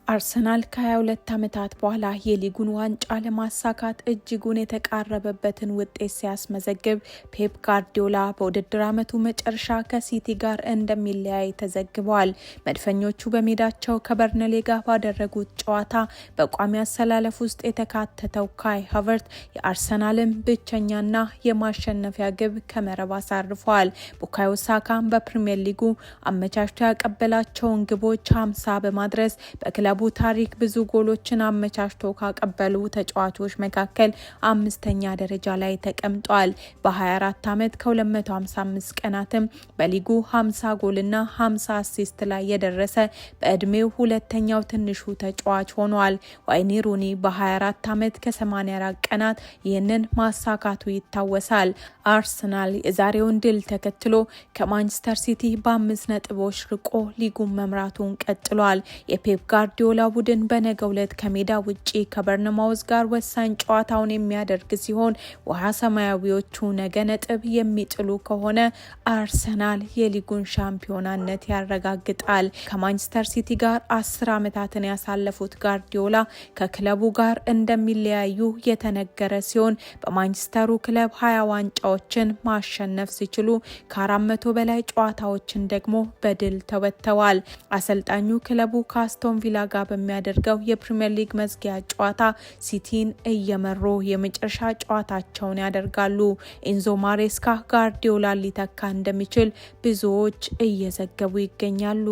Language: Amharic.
አርሰናል ከ22 ዓመታት በኋላ የሊጉን ዋንጫ ለማሳካት እጅጉን የተቃረበበትን ውጤት ሲያስመዘግብ ፔፕ ጋርዲዮላ በውድድር ዓመቱ መጨረሻ ከሲቲ ጋር እንደሚለያይ ተዘግቧል። መድፈኞቹ በሜዳቸው ከበርንሌ ጋር ባደረጉት ጨዋታ በቋሚ አሰላለፍ ውስጥ የተካተተው ካይ ሃቨርትዝ የአርሰናልን ብቸኛና የማሸነፊያ ግብ ከመረብ አሳርፏል። ቡካዮ ሳካም በፕሪሚየር ሊጉ አመቻችቶ ያቀበላቸውን ግቦች 50 በማድረስ በክለቡ ታሪክ ብዙ ጎሎችን አመቻችቶ ካቀበሉ ተጫዋቾች መካከል 5ኛ ደረጃ ላይ ተቀምጧል። በ24 ዓመት ከ255 ቀናትም በሊጉ 50 ጎልና 50 አሲስት ላይ የደረሰ በእድሜው ሁለተኛው ትንሹ ተጫዋች ሆኗል። ዋይኒ ሩኒ በ24 ዓመት ከ84 ቀናት ይህንን ማሳካቱ ይታወሳል። አርሰናል የዛሬውን ድል ተከትሎ ከማንቸስተር ሲቲ በ5 ነጥቦች ርቆ ሊጉን መምራቱን ቀጥሏል። የፔፕ ጋርዲዮላ ቡድን በነገው ዕለት ከሜዳ ውጪ ከበርንማውዝ ጋር ወሳኝ ጨዋታውን የሚያደርግ ሲሆን ውሃ ሰማያዊዎቹ ነገ ነጥብ የሚጥሉ ከሆነ አርሰናል የሊጉን ሻምፒዮናነት ያረጋግጣል። ከማንቸስተር ሲቲ ጋር 10 ዓመታትን ያሳለፉት ጋርዲዮላ ከክለቡ ጋር እንደሚለያዩ የተነገረ ሲሆን በማንቸስተሩ ክለብ 20 ዋንጫዎችን ማሸነፍ ሲችሉ ከ400 በላይ ጨዋታዎችን ደግሞ በድል ተወጥተዋል። አሰልጣኙ ክለቡ ከአስቶን ቪላ ጋር በሚያደርገው የፕሪሚየር ሊግ መዝጊያ ጨዋታ ሲቲን እየመሩ የመጨረሻ ጨዋታቸውን ያደርጋሉ። ኤንዞ ማሬስካ ጋርዲዮላ ሊተካ እንደሚችል ብዙዎች እየዘገቡ ይገኛሉ።